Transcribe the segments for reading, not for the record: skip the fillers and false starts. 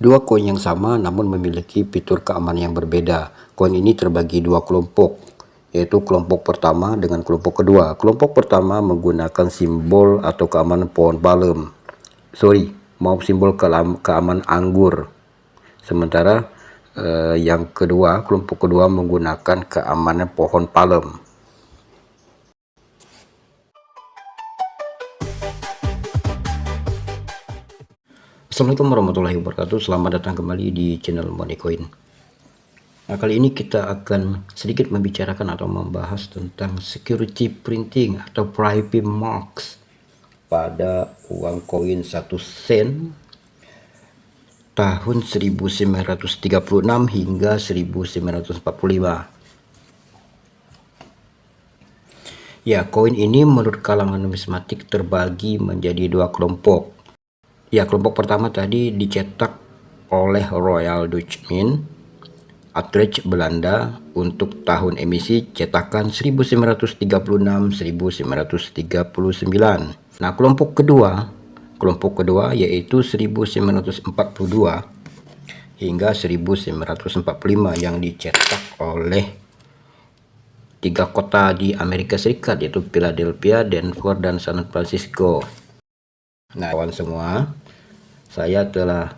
Dua koin yang sama namun memiliki fitur keamanan yang berbeda. Koin ini terbagi dua kelompok, yaitu kelompok pertama dengan kelompok kedua. Kelompok pertama menggunakan simbol atau keamanan pohon palem. Simbol keamanan anggur. Sementara yang kedua, kelompok kedua menggunakan keamanan pohon palem. Assalamualaikum warahmatullahi wabarakatuh. Selamat datang kembali di channel Moneycoin. Nah, kali ini kita akan sedikit membicarakan atau membahas tentang security printing atau private marks pada uang koin 1 sen tahun 1936 hingga 1945. Ya, koin ini menurut kalangan numismatik terbagi menjadi dua kelompok. Ya, kelompok pertama tadi dicetak oleh Royal Dutch Mint, Utrecht, Belanda untuk tahun emisi cetakan 1936-1939. Nah, kelompok kedua yaitu 1942 hingga 1945 yang dicetak oleh 3 kota di Amerika Serikat, yaitu Philadelphia, Denver, dan San Francisco. Nah, kawan semua, saya telah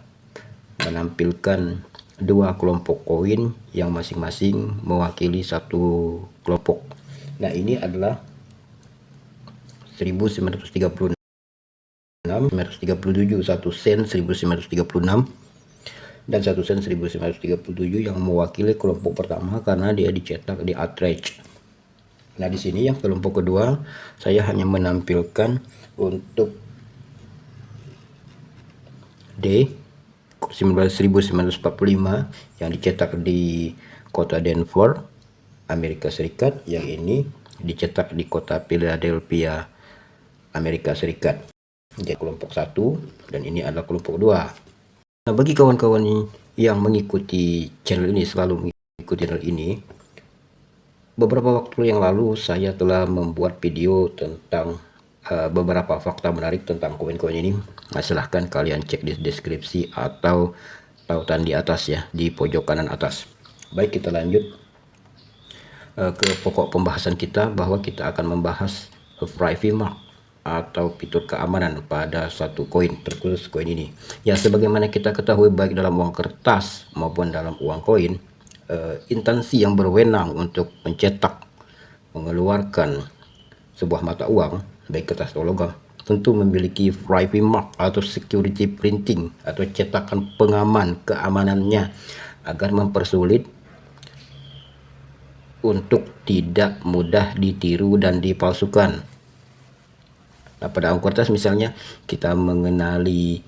menampilkan dua kelompok koin yang masing-masing mewakili satu kelompok. Nah, ini adalah 1936, 1937, 1 sen 1936 dan 1 sen 1937 yang mewakili kelompok pertama karena dia dicetak di Utrecht. Nah, di sini yang kelompok kedua saya hanya menampilkan untuk D 1945 yang dicetak di kota Denver, Amerika Serikat. Yang ini dicetak di kota Philadelphia, Amerika Serikat. Jadi kelompok 1 dan ini adalah kelompok 2. Nah, bagi kawan-kawan yang mengikuti channel ini, selalu mengikuti channel ini, beberapa waktu yang lalu saya telah membuat video tentang beberapa fakta menarik tentang koin-koin ini. Nah, silahkan kalian cek di deskripsi atau tautan di atas ya, di pojok kanan atas. Baik, kita lanjut ke pokok pembahasan kita, bahwa kita akan membahas private mark atau fitur keamanan pada satu koin, terkhusus koin ini. Ya, sebagaimana kita ketahui, baik dalam uang kertas maupun dalam uang koin, instansi yang berwenang untuk mencetak, mengeluarkan sebuah mata uang baik kertas atau logam tentu memiliki private mark atau security printing atau cetakan pengaman keamanannya agar mempersulit untuk tidak mudah ditiru dan dipalsukan. Nah, pada uang kertas misalnya kita mengenali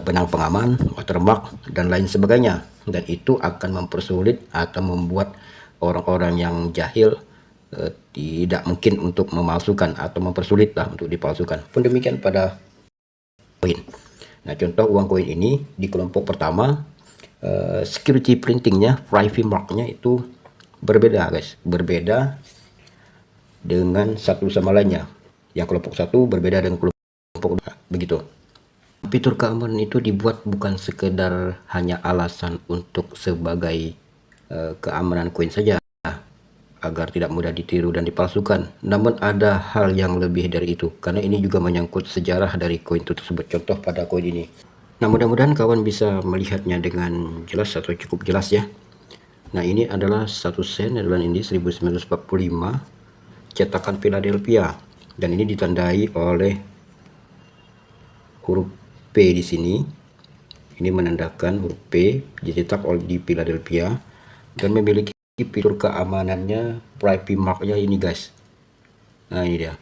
benang pengaman, watermark, dan lain sebagainya, dan itu akan mempersulit atau membuat orang-orang yang jahil tidak mungkin untuk memalsukan atau mempersulit lah untuk dipalsukan. Pun demikian pada koin. Nah, contoh uang koin ini di kelompok pertama, security printingnya, private marknya itu berbeda guys, berbeda dengan satu sama lainnya. Yang kelompok 1 berbeda dengan kelompok 2, begitu. Fitur keamanan itu dibuat bukan sekedar hanya alasan untuk sebagai keamanan koin saja, agar tidak mudah ditiru dan dipalsukan. Namun ada hal yang lebih dari itu, karena ini juga menyangkut sejarah dari koin tersebut. Contoh pada koin ini. Nah, mudah-mudahan kawan bisa melihatnya dengan jelas atau cukup jelas ya. Nah, ini adalah 1 sen, adalah ini 1945, cetakan Philadelphia, dan ini ditandai oleh huruf P di sini. Ini menandakan huruf P, dicetak oleh di Philadelphia dan memiliki fitur keamanannya, private marknya ini guys. Nah, ini dia,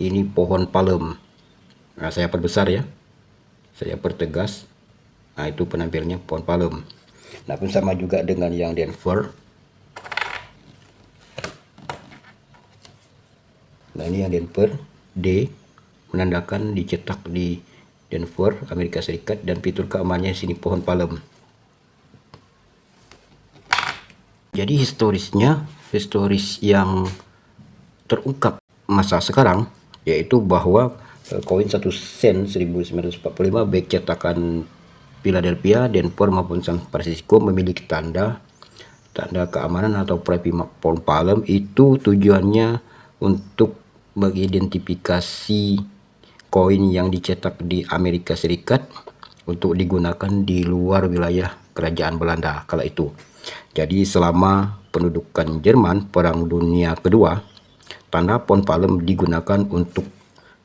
ini pohon palem. Nah, saya perbesar ya, saya pertegas. Nah, itu penampilannya pohon palem. Nah, pun sama juga dengan yang Denver. Nah, ini yang Denver, D, menandakan dicetak di Denver, Amerika Serikat, dan fitur keamanannya sini pohon palem. Jadi historis yang terungkap masa sekarang yaitu bahwa koin 1 sen 1945 baik cetakan Philadelphia, Denver maupun San Francisco memiliki tanda keamanan atau private mark pohon palem. Itu tujuannya untuk mengidentifikasi koin yang dicetak di Amerika Serikat untuk digunakan di luar wilayah kerajaan Belanda kala itu. Jadi selama pendudukan Jerman Perang Dunia Kedua, tanda pohon palem digunakan untuk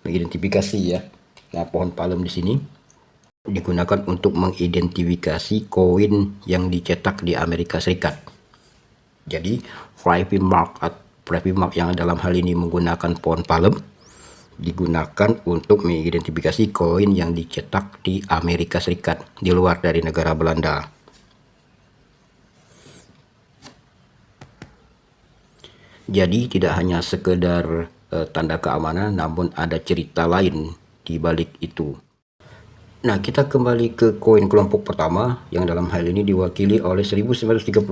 mengidentifikasi ya. Nah, pohon palem di sini digunakan untuk mengidentifikasi koin yang dicetak di Amerika Serikat. Jadi private mark yang dalam hal ini menggunakan pohon palem digunakan untuk mengidentifikasi koin yang dicetak di Amerika Serikat di luar dari negara Belanda. Jadi tidak hanya sekedar tanda keamanan, namun ada cerita lain di balik itu. Nah, kita kembali ke koin kelompok pertama yang dalam hal ini diwakili oleh 1936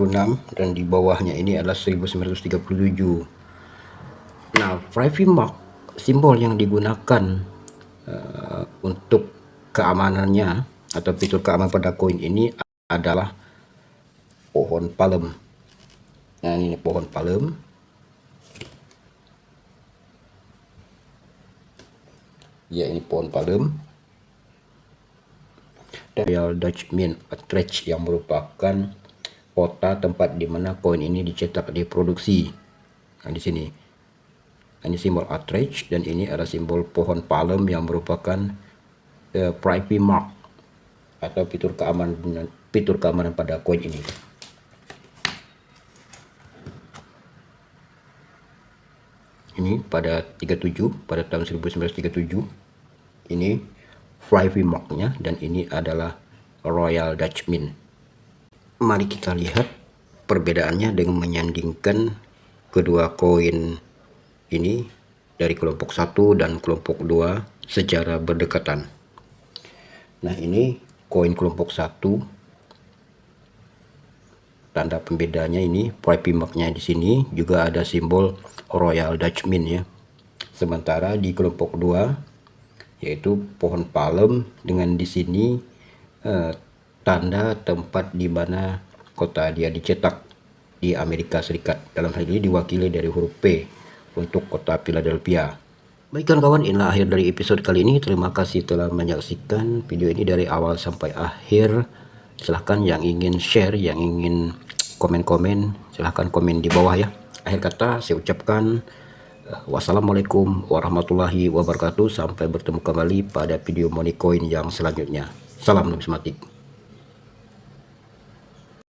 dan di bawahnya ini adalah 1937. Nah, private mark, simbol yang digunakan untuk keamanannya atau fitur keamanan pada koin ini adalah pohon palem. Nah, ini pohon palem. Ya, ini pohon palem. Dan Royal Dutch Mint Utrecht yang merupakan kota tempat di mana koin ini dicetak diproduksi. Nah, di sini. Ini simbol Utrecht dan ini adalah simbol pohon palem yang merupakan private mark atau fitur keamanan pada koin ini. Ini pada tahun 1937. Ini private marknya dan ini adalah Royal Dutch Mint. Mari kita lihat perbedaannya dengan menyandingkan kedua koin ini dari kelompok 1 dan kelompok 2 secara berdekatan. Nah, ini koin kelompok 1. Tanda pembedanya ini private marknya di sini juga ada simbol Royal Dutch Mint ya. Sementara di kelompok 2 yaitu pohon palem dengan di sini tanda tempat di mana kota dia dicetak di Amerika Serikat. Dalam hal ini diwakili dari huruf P untuk kota Philadelphia. Baik kawan-kawan, inilah akhir dari episode kali ini. Terima kasih telah menyaksikan video ini dari awal sampai akhir. Silahkan yang ingin share, yang ingin komen-komen, silahkan komen di bawah ya. Akhir kata saya ucapkan wassalamualaikum warahmatullahi wabarakatuh. Sampai bertemu kembali pada video money coin yang selanjutnya. Salam numismatik.